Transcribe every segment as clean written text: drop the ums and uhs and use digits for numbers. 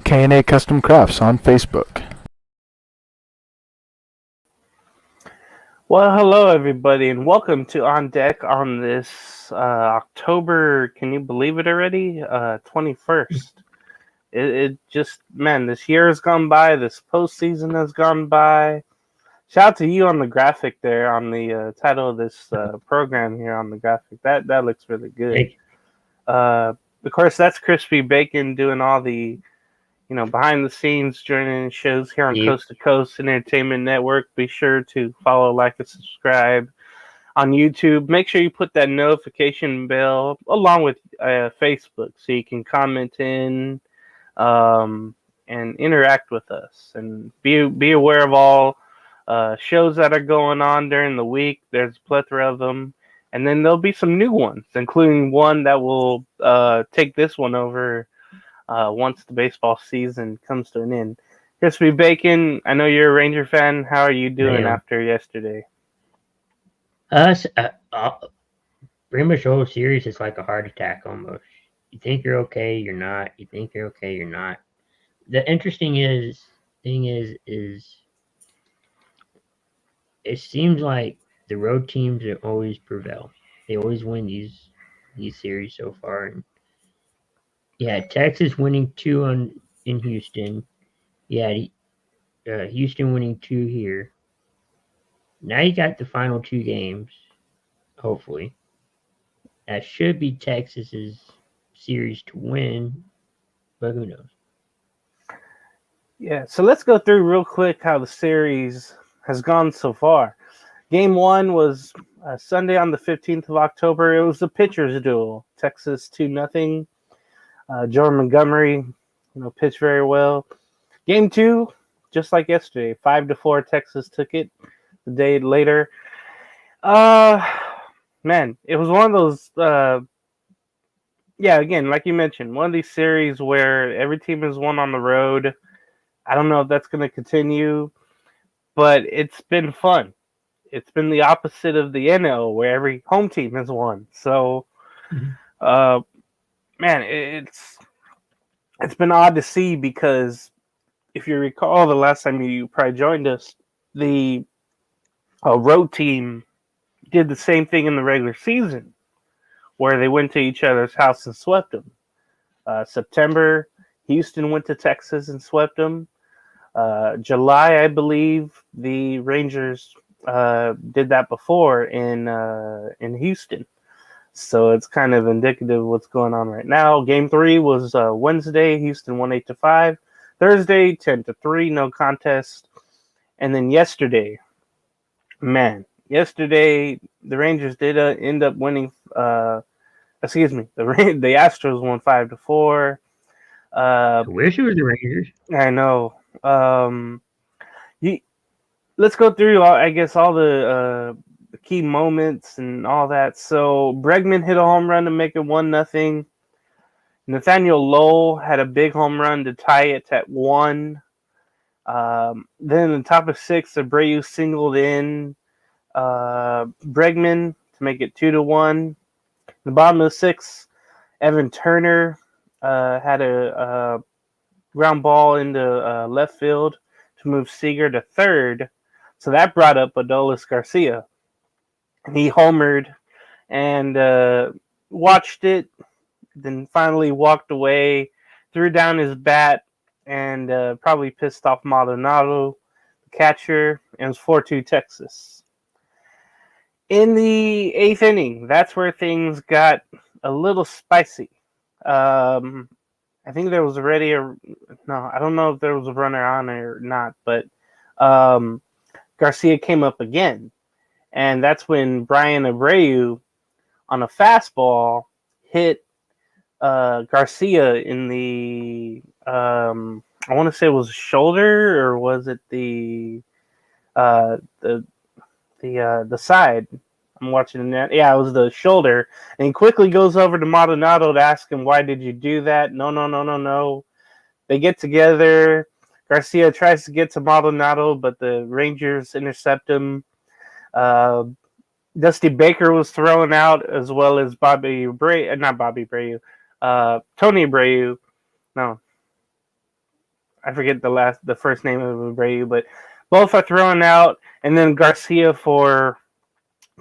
K&A Custom Crafts on Facebook. Well, hello everybody, and welcome to On Deck on this October. Can you believe it already? 21st. It just, man, this year has gone by. This postseason has gone by. Shout out to you on the graphic there, on the title of this program here on the graphic. That looks really good. Of course, that's Crispy Bacon doing all the behind the scenes joining shows here on Coast to Coast Entertainment Network. Be sure to follow, like, and subscribe on YouTube. Make sure you put that notification bell along with Facebook so you can comment in and interact with us. And be aware of all shows that are going on during the week. There's a plethora of them. And then there'll be some new ones, including one that will take this one over once the baseball season comes to an end. Crispy Bacon, I know you're a Ranger fan. How are you doing after yesterday? Pretty much the whole series is like a heart attack almost. You think you're okay, you're not. You think you're okay, you're not. The interesting thing is it seems like the road teams always prevail. They always win these series so far. And yeah, Texas winning two in Houston. Yeah, Houston winning two here. Now you got the final two games, hopefully. That should be Texas's series to win, but who knows? Yeah, so let's go through real quick how the series has gone so far. Game one was Sunday on the 15th of October. It was a pitcher's duel. Texas 2-0. Jordan Montgomery, pitched very well. Game two, just like yesterday, 5-4. Texas took it. The day later, man, it was one of those. Again, like you mentioned, one of these series where every team has won on the road. I don't know if that's going to continue, but it's been fun. It's been the opposite of the NL, where every home team has won. So, man, it's been odd to see because if you recall, the last time you probably joined us, the road team did the same thing in the regular season, where they went to each other's house and swept them. September, Houston went to Texas and swept them. July, I believe, the Rangers did that before in Houston. So it's kind of indicative of what's going on right now. Game three was Wednesday. Houston won 8-5. Thursday, 10-3, no contest. And then yesterday, the Rangers did end up winning. The Astros won 5-4. I wish it was the Rangers. I know. Let's go through, I guess, all the key moments and all that. So Bregman hit a home run to make it 1-0. Nathaniel Lowell had a big home run to tie it at 1. Then in the top of 6, Abreu singled in Bregman to make it 2-1. In the bottom of the 6, Evan Turner had a ground ball into left field to move Seager to third. So that brought up Adolis Garcia. And he homered and watched it, then finally walked away, threw down his bat, and probably pissed off Maldonado, the catcher, and it was 4-2 Texas. In the 8th inning, that's where things got a little spicy. I think there was already I don't know if there was a runner on or not, but Garcia came up again. And that's when Brian Abreu, on a fastball, hit Garcia in the, I want to say it was shoulder, or was it the side? I'm watching that. Yeah, it was the shoulder. And he quickly goes over to Maldonado to ask him, why did you do that? No. They get together. Garcia tries to get to Maldonado, but the Rangers intercept him. Dusty Baker was thrown out, as well as Tony Abreu. No. I forget the first name of Abreu, but both are thrown out, and then Garcia for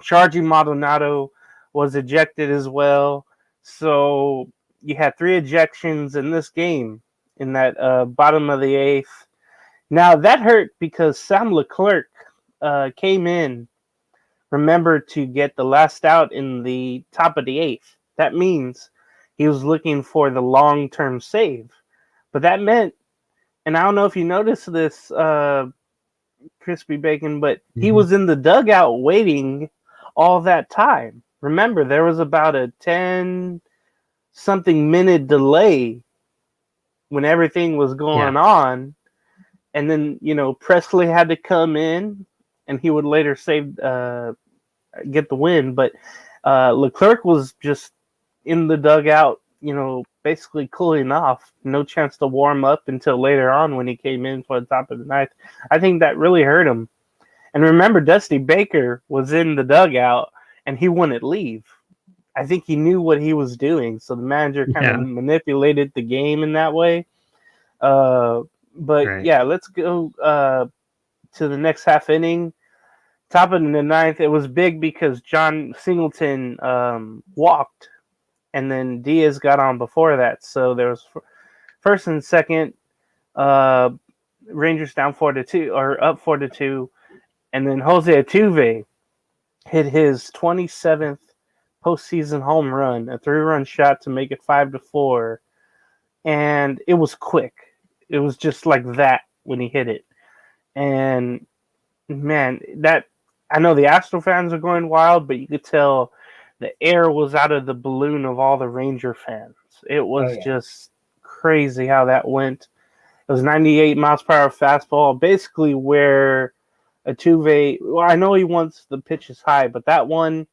charging Maldonado was ejected as well. So you had 3 ejections in this game in that bottom of the 8th. Now that hurt because Sam Leclerc came in, remember, to get the last out in the top of the 8th. That means he was looking for the long-term save. But that meant, and I don't know if you noticed this, Crispy Bacon, but he was in the dugout waiting all that time. Remember, there was about a 10-something minute delay when everything was going on. And then, Presley had to come in, and he would later get the win. But Leclerc was just in the dugout, basically cooling off. No chance to warm up until later on when he came in for the top of the 9th. I think that really hurt him. And remember, Dusty Baker was in the dugout, and he wouldn't leave. I think he knew what he was doing, so the manager kind of manipulated the game in that way. Let's go to the next half inning. Top of the 9th, it was big because John Singleton walked, and then Diaz got on before that. So there was first and second, Rangers down 4-2 or up 4-2, and then Jose Altuve hit his 27th postseason home run, a 3-run shot to make it 5-4, and it was quick. It was just like that when he hit it, and man, that I know the Astro fans are going wild, but you could tell the air was out of the balloon of all the Ranger fans. It was just crazy how that went. It was 98 miles per hour fastball, basically where Altuve. Well, I know he wants the pitches high, but that one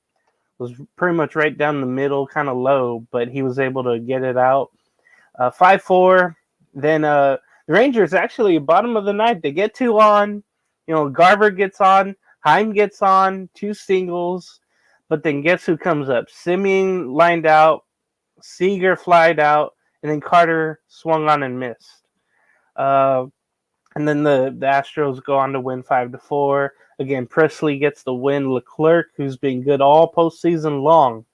was pretty much right down the middle, kind of low, but he was able to get it out. 5-4. Then the Rangers actually bottom of the 9th, they get 2 on. Garver gets on, Heim gets on, 2 singles, but then guess who comes up? Simeon lined out, Seager flied out, and then Carter swung on and missed. And then the Astros go on to win 5-4. Again, Presley gets the win. Leclerc, who's been good all postseason long,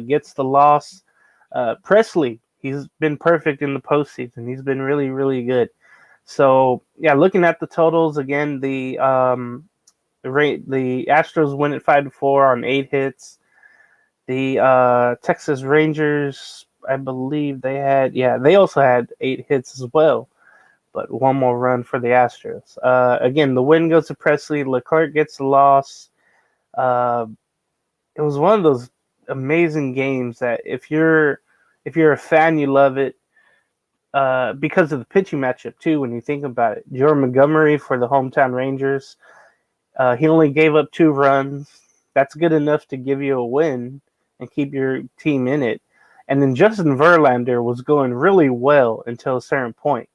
gets the loss. Presley, he's been perfect in the postseason. He's been really, really good. So, looking at the totals, again, the Astros win at 5-4 on 8 hits. The Texas Rangers, I believe they also had 8 hits as well, but 1 more run for the Astros. Again, the win goes to Presley. Leclerc gets the loss. It was one of those amazing games that if you're a fan, you love it. Because of the pitching matchup, too, when you think about it. Jordan Montgomery for the hometown Rangers, he only gave up 2 runs. That's good enough to give you a win and keep your team in it. And then Justin Verlander was going really well until a certain point,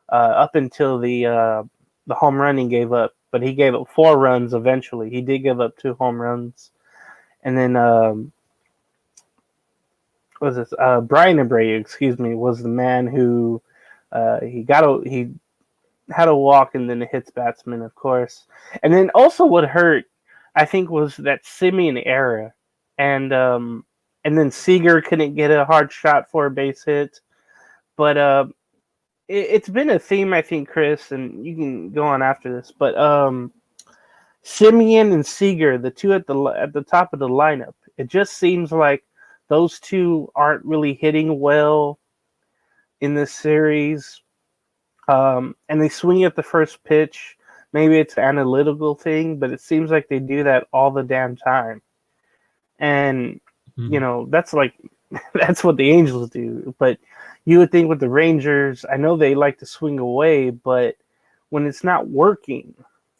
up until the home run he gave up. But he gave up 4 runs eventually. He did give up 2 home runs. And then Brian Abreu, was the man who he had a walk and then a hits batsman, of course. And then also what hurt, I think, was that Simeon era, and then Seager couldn't get a hard shot for a base hit. But it's been a theme, I think, Chris, and you can go on after this. But Simeon and Seager, the two at the top of the lineup, it just seems like those two aren't really hitting well in this series. And they swing at the first pitch. Maybe it's an analytical thing, but it seems like they do that all the damn time. And, that's that's what the Angels do. But you would think with the Rangers, I know they like to swing away, but when it's not working,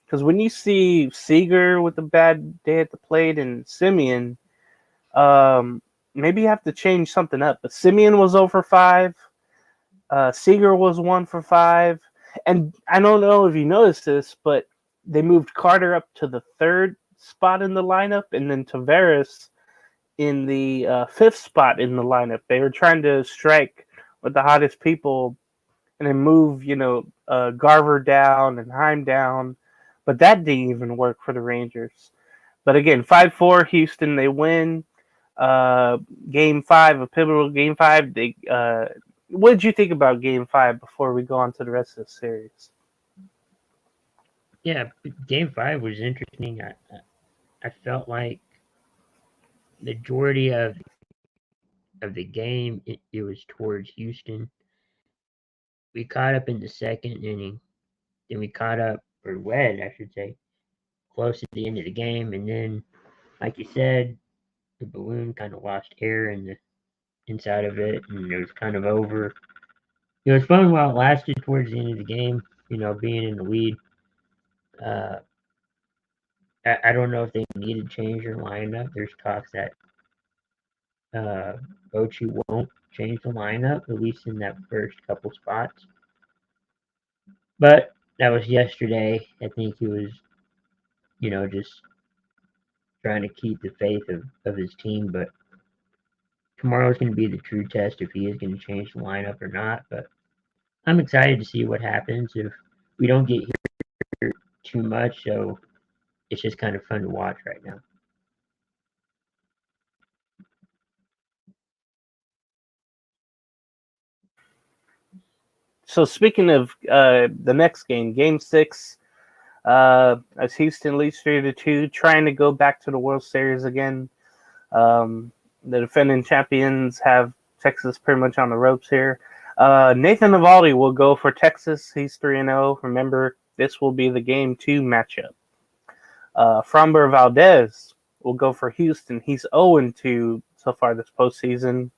because when you see Seager with a bad day at the plate and Simeon, maybe you have to change something up. But Simeon was 0 for 5. Seager was 1 for 5. And I don't know if you noticed this, but they moved Carter up to the 3rd spot in the lineup, and then Taveras in the 5th spot in the lineup. They were trying to strike with the hottest people and then move, Garver down and Heim down. But that didn't even work for the Rangers. But again, 5-4 Houston, they win. Game 5, a pivotal Game 5. What did you think about Game 5 before we go on to the rest of the series? Yeah, Game 5 was interesting. I felt like the majority of the game it was towards Houston. We caught up in the second inning, then we caught up or led, I should say, close to the end of the game, and then, like you said, the balloon kind of lost air in the inside of it, and it was kind of over. It was fun while it lasted towards the end of the game. Being in the lead. Uh, I don't know if they need to change their lineup. There's talks that Bochy won't change the lineup, at least in that first couple spots. But that was yesterday. I think he was, just trying to keep the faith of his team. But tomorrow's going to be the true test if he is going to change the lineup or not. But I'm excited to see what happens if we don't get here too much. So it's just kind of fun to watch right now. So speaking of the next game, Game 6, as Houston leads 3-2, trying to go back to the World Series again. The defending champions have Texas pretty much on the ropes here. Nathan Eovaldi will go for Texas. He's 3-0. Remember, this will be the Game 2 matchup. Framber Valdez will go for Houston. He's 0-2 so far this postseason.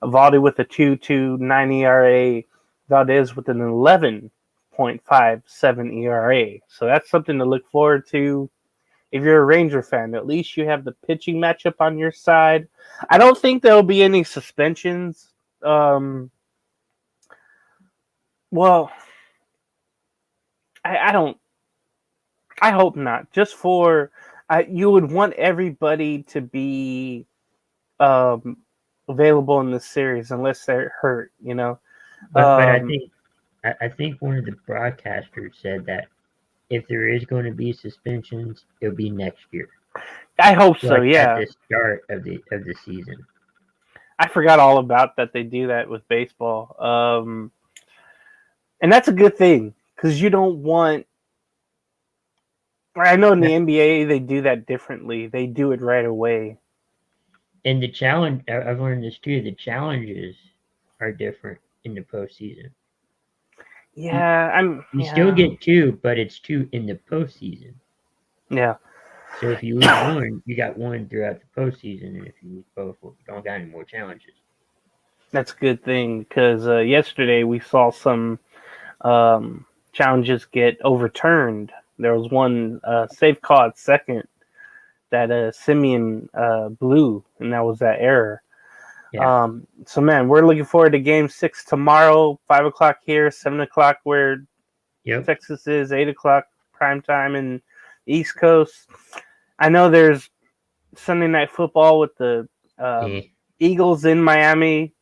Eovaldi with a 2.29 ERA. Valdez with an 11.57 ERA. So that's something to look forward to. If you're a Ranger fan, at least you have the pitching matchup on your side. I don't think there'll be any suspensions. Well, I don't. I hope not. Just for you would want everybody to be available in this series unless they're hurt. But I think one of the broadcasters said that if there is going to be suspensions, it'll be next year. I hope so. Like Yeah. At the start of the season. I forgot all about that. They do that with baseball, and that's a good thing because you don't want. I know in the NBA they do that differently. They do it right away. And the challenge, I've learned this too. The challenges are different in the postseason. Yeah, You still get 2, but it's 2 in the postseason. Yeah. So if you lose one, you got 1 throughout the postseason, and if you lose both, well, you don't got any more challenges. That's a good thing because yesterday we saw some challenges get overturned. There was one safe call at second that Simeon blew, and that was that error. Yeah. So, man, we're looking forward to Game 6 tomorrow, 5 o'clock here, 7 o'clock where Texas is, 8 o'clock prime time in the East Coast. I know there's Sunday Night Football with the Eagles in Miami,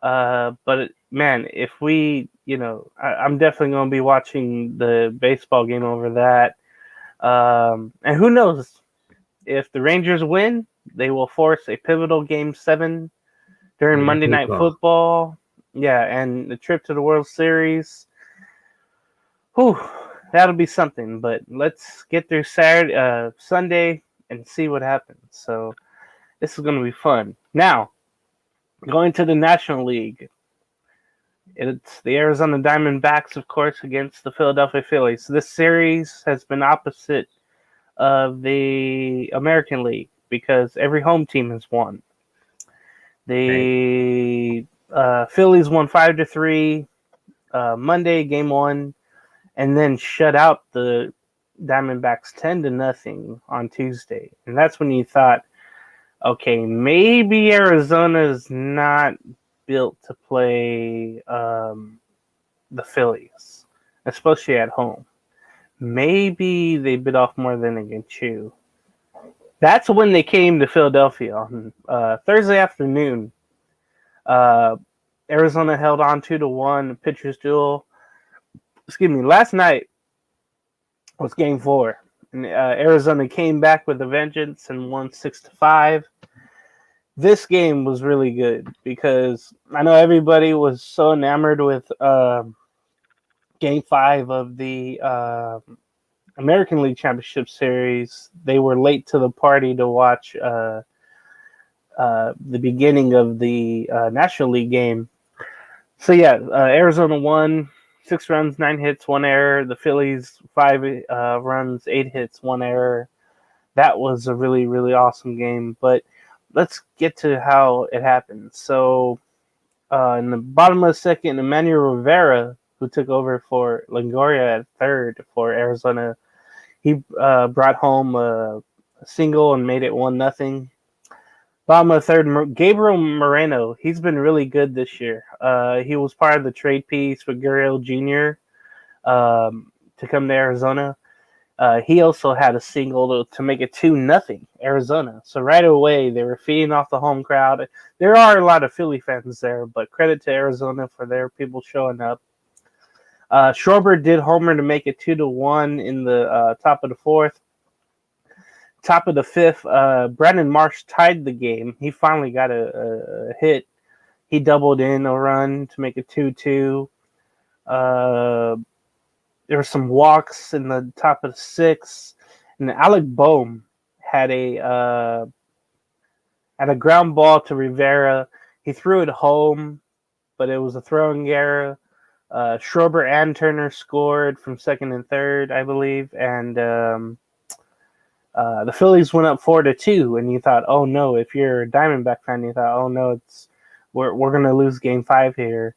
but, man, if we, I'm definitely going to be watching the baseball game over that. And who knows? If the Rangers win, they will force a pivotal Game 7 during Monday Night Football. Yeah, and the trip to the World Series. Whew, that'll be something. But let's get through Sunday, and see what happens. So this is going to be fun. Now, going to the National League. It's the Arizona Diamondbacks, of course, against the Philadelphia Phillies. This series has been opposite of the American League because every home team has won. The Phillies won 5-3 Monday, Game 1, and then shut out the Diamondbacks 10-0 on Tuesday. And that's when you thought, okay, maybe Arizona's not built to play the Phillies, especially at home. Maybe they bit off more than they can chew. That's when they came to Philadelphia on Thursday afternoon. Arizona held on 2-1, pitcher's duel. Excuse me. Last night was Game 4, and Arizona came back with a vengeance and won 6-5. This game was really good because I know everybody was so enamored with Game 5 of the American League Championship Series. They were late to the party to watch the beginning of the National League game. So yeah, Arizona won 6 runs, 9 hits, 1 error. The Phillies 5 runs, 8 hits, 1 error. That was a really, really awesome game. But let's get to how it happened. So in the bottom of the second, Emmanuel Rivera, who took over for Longoria at third for Arizona, he brought home a single and made it 1-0. Bottom of the third, Gabriel Moreno, he's been really good this year. He was part of the trade piece with Gurriel Jr. To come to Arizona. He also had a single to make it 2-0 Arizona. So right away, they were feeding off the home crowd. There are a lot of Philly fans there, but credit to Arizona for their people showing up. Schwarber did homer to make it 2-1 in the top of the fourth. Top of the fifth, Brandon Marsh tied the game. He finally got a hit. He doubled in a run to make it 2-2. There were some walks in the top of the sixth, and Alec Boehm had a ground ball to Rivera. He threw it home, but it was a throwing error. Schwarber and Turner scored from second and third, I believe, and the Phillies went up 4-2, and you thought, oh no, if you're a Diamondback fan, you thought, oh no, we're gonna lose Game 5 here.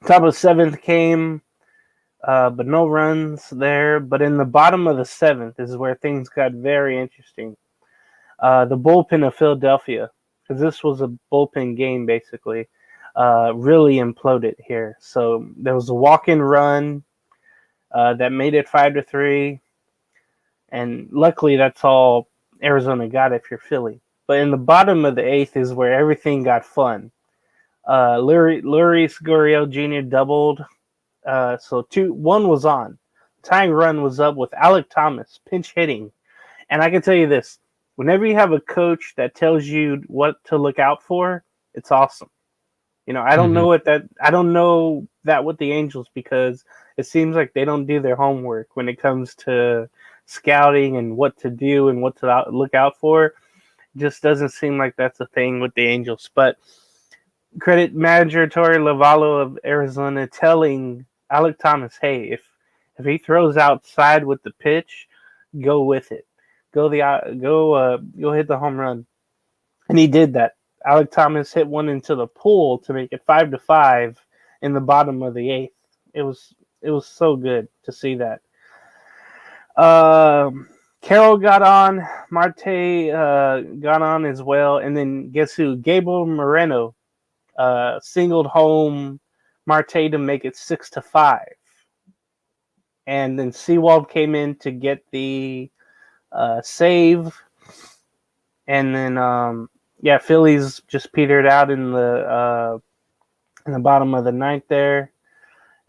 Top of the seventh came, but no runs there. But in the bottom of the seventh is where things got very interesting. The bullpen of Philadelphia, because this was a bullpen game basically, really imploded here. So there was a walk-in run that made it 5-3, and luckily that's all Arizona got if you're Philly. But in the bottom of the eighth is where everything got fun. Luis Gurriel Jr. doubled, so 1 was on. Tying run was up with Alec Thomas pinch hitting, and I can tell you this: whenever you have a coach that tells you what to look out for, it's awesome. I don't know I don't know that with the Angels because it seems like they don't do their homework when it comes to scouting and what to do and what to look out for. It just doesn't seem like that's a thing with the Angels, but credit manager Torey Lovullo of Arizona telling Alec Thomas, hey, if he throws outside with the pitch, go with it. Go hit the home run. And he did that. Alec Thomas hit one into the pool to make it 5-5 in the bottom of the eighth. It was so good to see that. Carroll got on, Marte got on as well, and then guess who? Gabriel Moreno singled home Marte to make it 6-5, and then Sewald came in to get the save, and then Phillies just petered out in the bottom of the ninth there,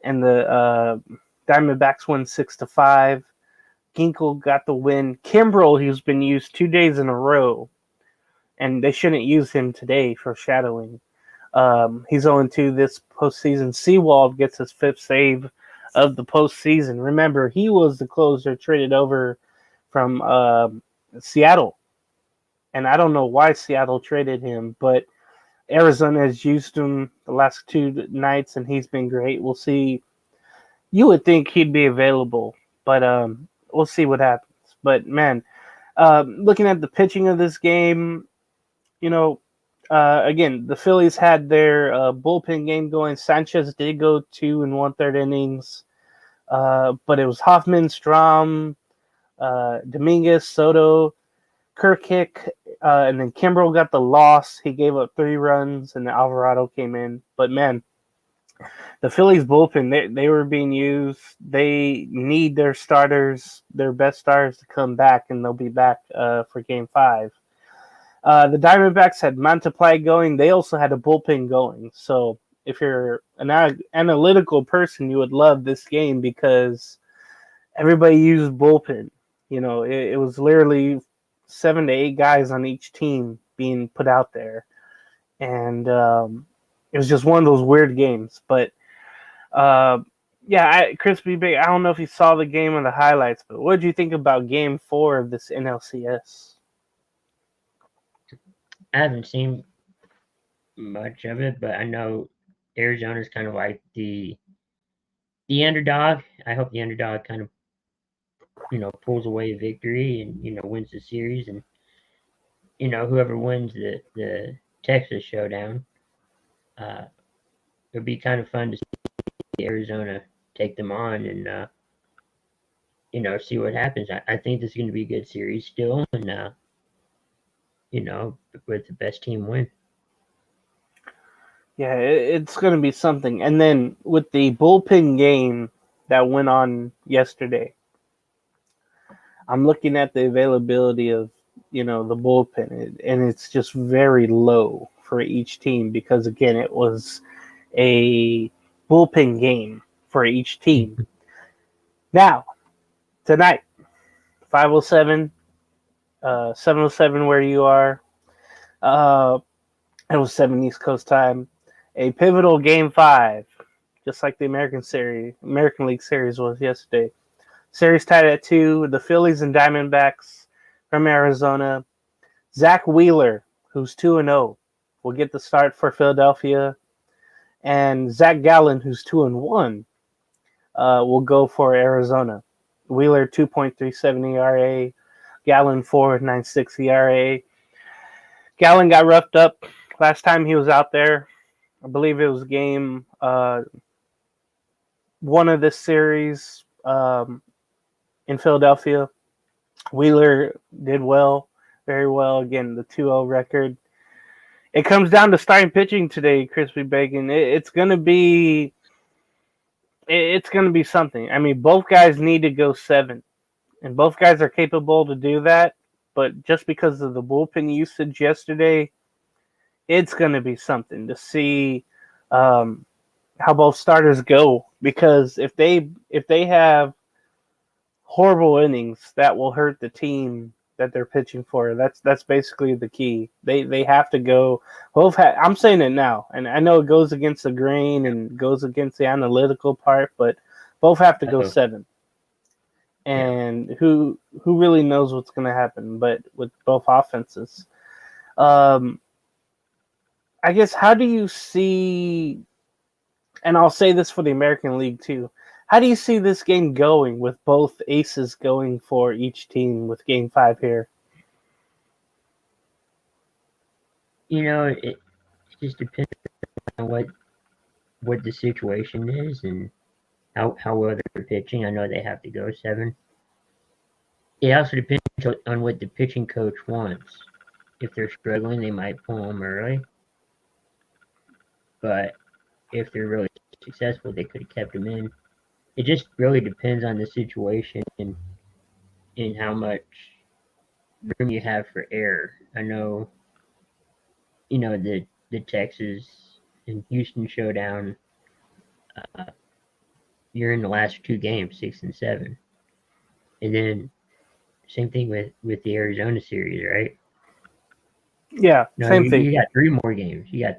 and the Diamondbacks won 6-5. Ginkel got the win. Kimbrel, who's been used 2 days in a row, and they shouldn't use him today for shadowing. He's 0-2 this postseason. Sewald gets his 5th save of the postseason. Remember, he was the closer traded over from Seattle. And I don't know why Seattle traded him, but Arizona has used him the last 2 nights, and he's been great. We'll see. You would think he'd be available, but we'll see what happens. But, man, looking at the pitching of this game, again, the Phillies had their bullpen game going. Sanchez did go 2 1/3 innings, but it was Hoffman, Strom, Dominguez, Soto, Kirkick, and then Kimbrel got the loss. He gave up 3 runs, and then Alvarado came in. But, man, the Phillies bullpen, they were being used. They need their starters, their best starters to come back, and they'll be back for Game 5. The Diamondbacks had Mantiply going. They also had a bullpen going. So if you're an analytical person, you would love this game because everybody used bullpen. It was literally 7 to 8 guys on each team being put out there. And it was just one of those weird games. But, Crispy Big, I don't know if you saw the game or the highlights, but what did you think about Game 4 of this NLCS? I haven't seen much of it, but I know Arizona's kind of like the underdog. I hope the underdog kind of pulls away a victory and wins the series, and whoever wins the Texas showdown, it'd be kind of fun to see Arizona take them on and see what happens. I think this is going to be a good series still, and with the best team win. Yeah, it's going to be something. And then with the bullpen game that went on yesterday, I'm looking at the availability of, the bullpen, and it's just very low for each team because, again, it was a bullpen game for each team. Now, tonight, 5:07, 7:07 where you are. It was 7 East Coast time. A pivotal Game 5, just like the American League Series was yesterday. Series tied at 2. The Phillies and Diamondbacks from Arizona. Zach Wheeler, who's 2-0, will get the start for Philadelphia. And Zach Gallen, who's 2-1, will go for Arizona. Wheeler, 2.37 ERA. Gallen, 4.96 ERA. Gallen got roughed up last time he was out there. I believe it was game 1 of this series in Philadelphia. Wheeler did well, very well. Again, the 2-0 record. It comes down to starting pitching today, Crispy Bacon. It's gonna be something. I mean, both guys need to go 7, and both guys are capable to do that. But just because of the bullpen usage yesterday, it's gonna be something to see how both starters go. Because if they have horrible innings, that will hurt the team that they're pitching for. That's basically the key. They have to go both. I'm saying it now, and I know it goes against the grain and goes against the analytical part, but both have to go 7. And who really knows what's going to happen? But with both offenses, I guess how do you see? And I'll say this for the American League too. How do you see this game going with both aces going for each team with Game 5 here? It just depends on what the situation is and how well they're pitching. I know they have to go 7. It also depends on what the pitching coach wants. If they're struggling, they might pull them early. But if they're really successful, they could have kept them in. It just really depends on the situation and how much room you have for error. I know, the Texas and Houston showdown, you're in the last 2 games, 6 and 7. And then same thing with the Arizona series, right? Yeah, No, same thing. You got 3 more games. Yeah,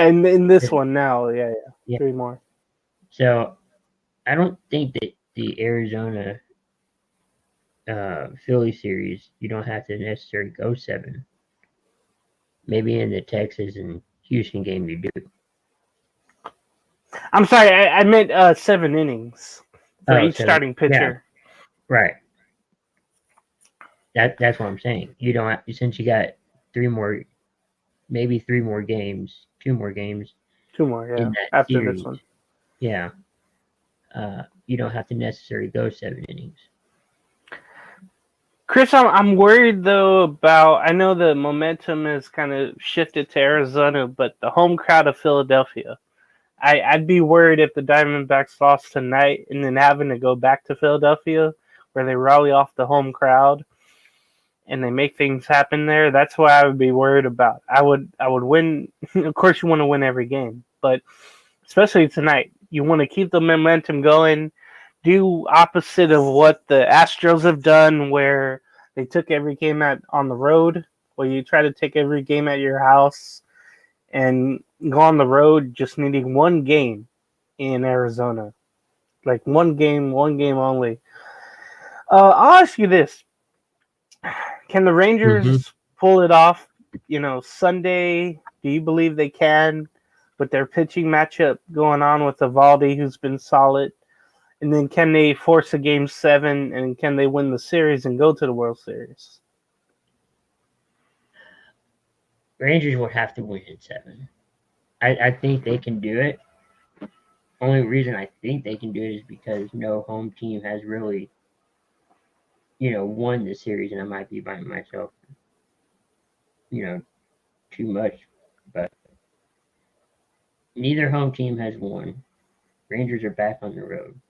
in this one now, yeah, 3 more. So I don't think that the Arizona Philly series, you don't have to necessarily go 7. Maybe in the Texas and Houston game you do. I'm sorry, I meant 7 innings for each starting pitcher. Yeah. Right. That's what I'm saying. You don't have, since you got 3 more, maybe 3 more games, 2 more games. 2 more, yeah. After series, this one. Yeah. You don't have to necessarily go 7 innings. Chris, I'm worried though about. I know the momentum has kind of shifted to Arizona, but the home crowd of Philadelphia. I'd be worried if the Diamondbacks lost tonight and then having to go back to Philadelphia where they rally off the home crowd. and they make things happen there, that's what I would be worried about. I would win. Of course, you want to win every game, but especially tonight, you want to keep the momentum going. Do opposite of what the Astros have done, where they took every game on the road, where you try to take every game at your house and go on the road, just needing one game in Arizona, like one game only. I'll ask you this: can the Rangers pull it off? Sunday. Do you believe they can, with their pitching matchup going on with Evaldi, who's been solid? And then can they force a Game 7, and can they win the series and go to the World Series? Rangers would have to win in 7. I think they can do it. Only reason I think they can do it is because no home team has really, won the series, and I might be by myself, too much. But neither home team has won. Rangers are back on the road.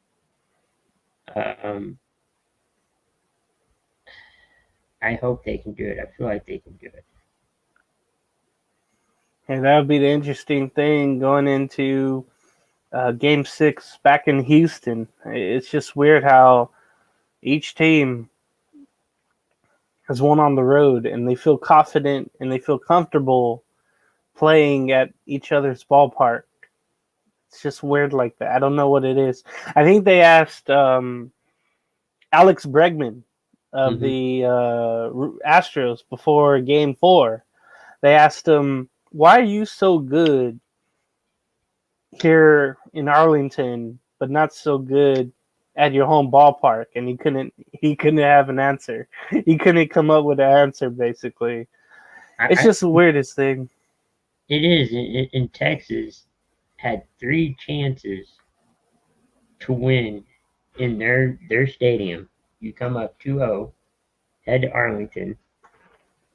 I hope they can do it. I feel like they can do it. And that would be the interesting thing going into Game 6 back in Houston. It's just weird how each team has won on the road, and they feel confident and they feel comfortable playing at each other's ballpark. It's just weird like that. I don't know what it is. I think they asked Alex Bregman of the Astros before Game 4. They asked him, "Why are you so good here in Arlington, but not so good at your home ballpark?" And he couldn't have an answer. He couldn't come up with an answer. Basically, it's just the weirdest thing. It is. In Texas, had 3 chances to win in their stadium. You come up 2-0, head to Arlington.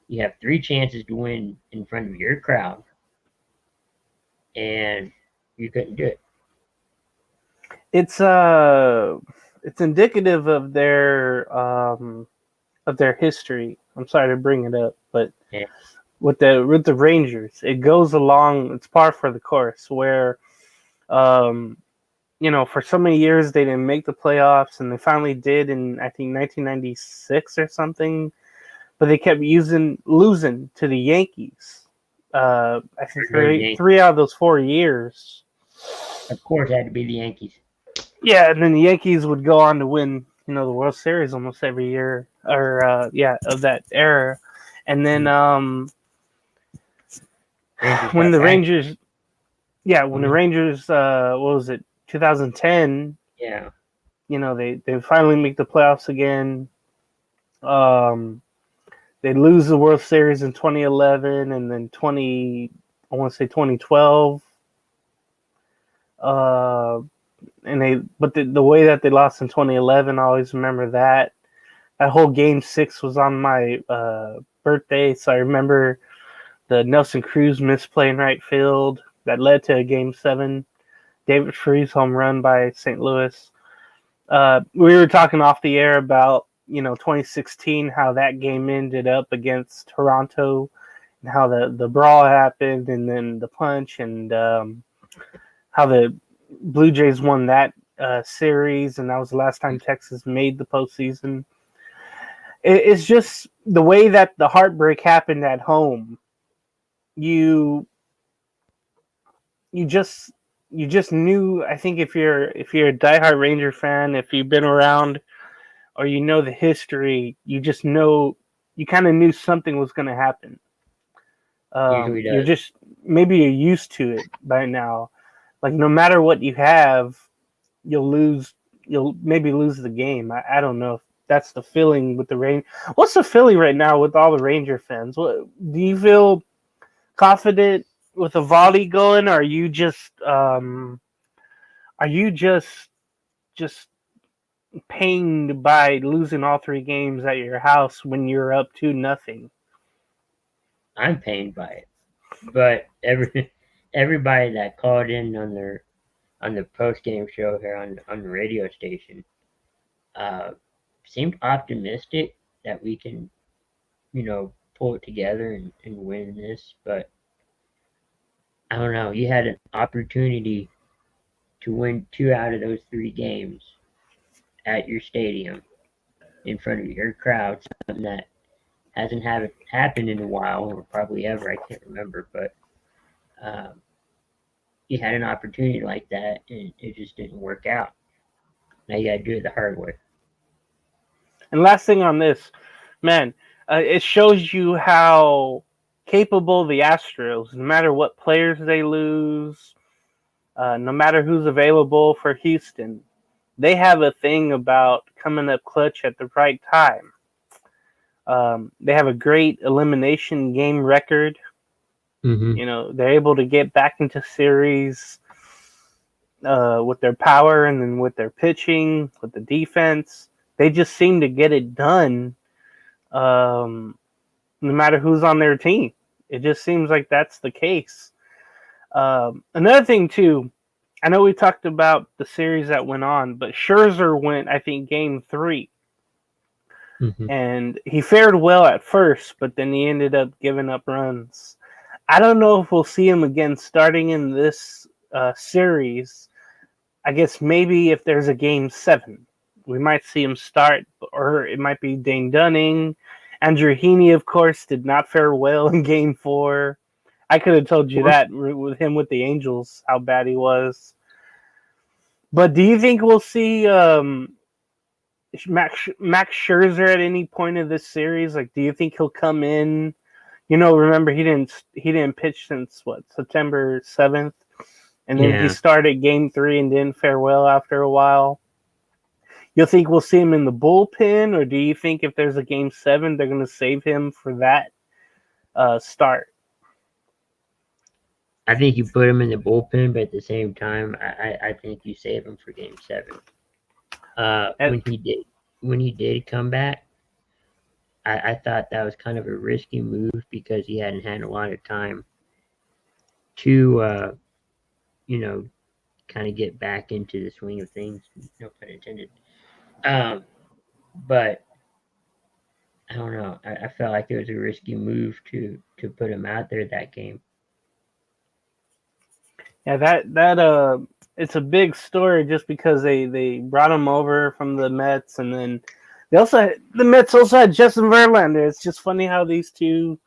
You have 3 chances to win in front of your crowd, and you couldn't do it. It's indicative of their history. I'm sorry to bring it up, but Yeah. with the Rangers, it goes along. It's par for the course. Where, for so many years they didn't make the playoffs, and they finally did in, I think, 1996 or something. But they kept losing to the Yankees. I think three out of those 4 years. Of course, it had to be the Yankees. Yeah, and then the Yankees would go on to win, the World Series almost every year, or of that era. And then when the Rangers, what was it, 2010? Yeah. They finally make the playoffs again. They lose the World Series in 2011, and then 2012. But the way that they lost in 2011, I always remember that. That whole Game 6 was on my birthday, so I remember the Nelson Cruz misplay in right field that led to a Game 7. David Freese home run by St. Louis. We were talking off the air about 2016, how that game ended up against Toronto, and how the brawl happened, and then the punch, and how the Blue Jays won that series, and that was the last time Texas made the postseason. It's just the way that the heartbreak happened at home. You just knew. I think if you're a diehard Ranger fan, if you've been around or the history, you just know, you kind of knew something was going to happen. You're used to it by now. Like, no matter what you have, you'll maybe lose the game. I don't know if that's the feeling with the Rangers. What's the feeling right now with all the Ranger fans? Do you feel confident with Evaldi going? Or are you just pained by losing all 3 games at your house when you're up 2-0? I'm pained by it, but everybody that called in on the post game show here on the radio station seemed optimistic that we can pull it together and win this. But I don't know. You had an opportunity to win 2 out of those 3 games at your stadium in front of your crowd, something that hasn't happened in a while, or probably ever. I can't remember, but um, you had an opportunity like that, and it just didn't work out. Now you got to do it the hard way. And last thing on this, man, it shows you how capable the Astros, no matter what players they lose, no matter who's available for Houston, they have a thing about coming up clutch at the right time. They have a great elimination game record. Mm-hmm. They're able to get back into series with their power and then with their pitching, with the defense. They just seem to get it done no matter who's on their team. It just seems like that's the case. Another thing, too, I know we talked about the series that went on, but Scherzer went, I think, game 3. Mm-hmm. And he fared well at first, but then he ended up giving up runs. I don't know if we'll see him again starting in this series. I guess maybe if there's a game 7, we might see him start, or it might be Dane Dunning. Andrew Heaney, of course, did not fare well in game 4. I could have told you that with him with the Angels, how bad he was. But do you think we'll see Max Scherzer at any point of this series? Like, do you think he'll come in? Remember he didn't pitch since September 7th, and then he started game 3 and didn't fare well after a while. You think we'll see him in the bullpen, or do you think if there's a game 7, they're going to save him for that start? I think you put him in the bullpen, but at the same time, I think you save him for game 7. When he did come back, I thought that was kind of a risky move because he hadn't had a lot of time to kind of get back into the swing of things. No pun intended. But I don't know. I felt like it was a risky move to put him out there that game. Yeah, that it's a big story just because they brought him over from the Mets, and then the Mets also had Justin Verlander. It's just funny how these two.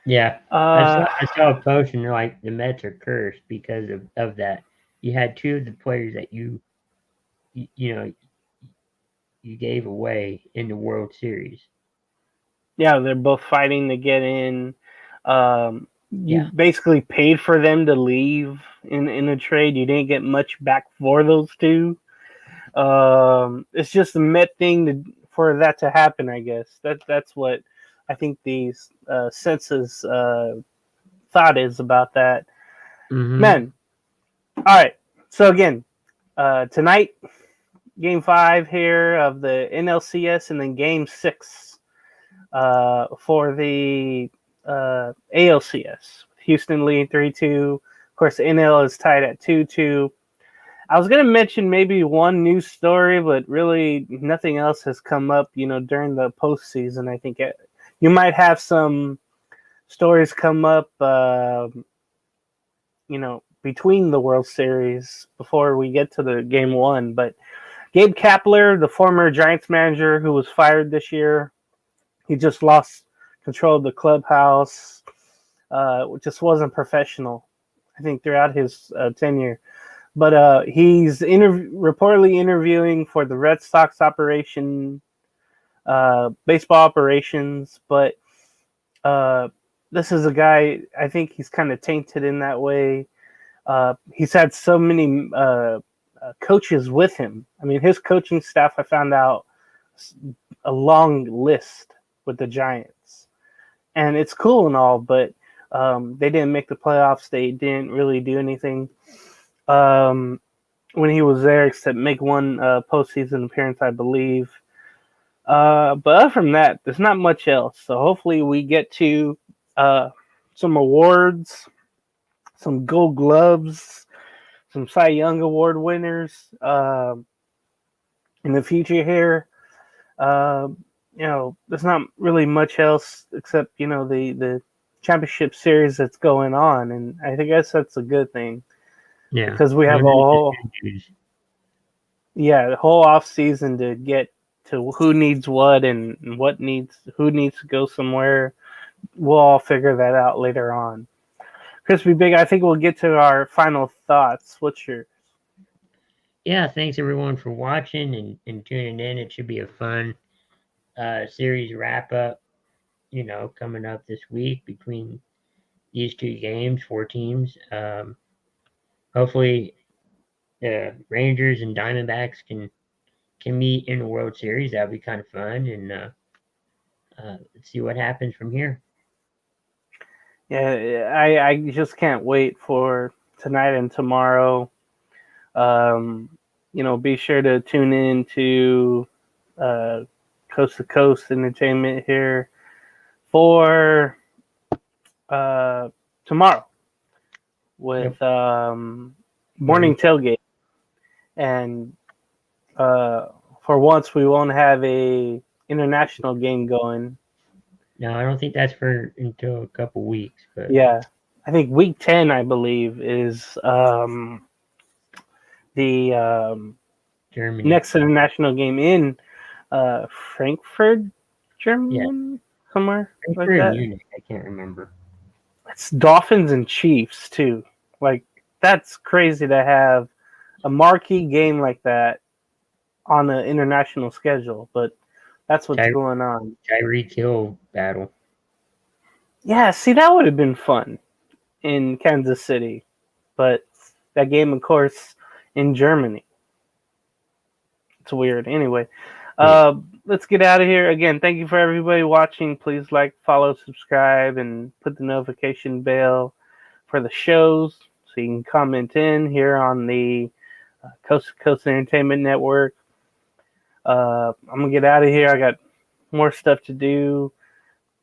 Yeah, I saw a post and they're like the Mets are cursed because of that. You had 2 of the players that you gave away in the World Series. Yeah, they're both fighting to get in. You basically paid for them to leave in a trade. You didn't get much back for those 2. It's just a Met thing for that to happen, I guess. That's what I think the census thought is about that. Mm-hmm. Men. All right. So again, tonight, game 5 here of the NLCS, and then game 6 for the ALCS. Houston leading 3-2. Of course, the NL is tied at 2-2. I was going to mention maybe one news story, but really nothing else has come up, during the postseason. I think you might have some stories come up, between the World Series before we get to the game 1. But Gabe Kapler, the former Giants manager who was fired this year, he just lost control of the clubhouse, which just wasn't professional, I think, throughout his tenure. But he's reportedly interviewing for the Red Sox operation, baseball operations. But this is a guy, I think he's kind of tainted in that way. He's had so many coaches with him. I mean, his coaching staff, I found out, a long list with the Giants. And it's cool and all, but they didn't make the playoffs. They didn't really do anything when he was there, except make one postseason appearance, I believe. But other from that, there's not much else. So hopefully we get to some awards, some Gold Gloves, some Cy Young Award winners in the future here. there's not really much else except the championship series that's going on, and I guess that's a good thing Yeah, because we have a whole off season to get to who needs what and who needs to go somewhere. We'll all figure that out later on. Crispy Big, I think we'll get to our final thoughts. What's your Yeah, thanks everyone for watching and tuning in. It should be a fun series wrap up, coming up this week between these two games, four teams. Hopefully, the Rangers and Diamondbacks can meet in the World Series. That'd be kind of fun, and let's see what happens from here. Yeah, I just can't wait for tonight and tomorrow. Be sure to tune in to Coast to Coast Entertainment here for tomorrow with morning tailgate, and for once we won't have a international game going. No, I don't think that's for until a couple weeks. But yeah, I think week 10, I believe, is the Germany next international game in Frankfurt, Germany, somewhere Frankfurt like that. Munich, I can't remember. It's Dolphins and Chiefs too. Like, that's crazy to have a marquee game like that on the international schedule, but that's what's going on. Tyreek Hill battle. Yeah, see, that would have been fun in Kansas City, but that game, of course, in Germany. It's weird. Anyway, let's get out of here. Again, thank you for everybody watching. Please like, follow, subscribe, and put the notification bell for the shows so you can comment in here on the Coast to Coast Entertainment Network. I'm gonna get out of here. I got more stuff to do,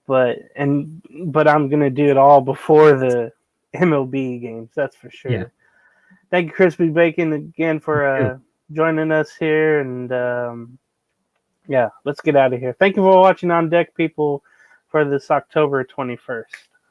but I'm gonna do it all before the MLB games. That's for sure. Yeah. Thank you, Crispy Bacon, again for joining us here, and let's get out of here. Thank you for watching On Deck, people, for this October 21st.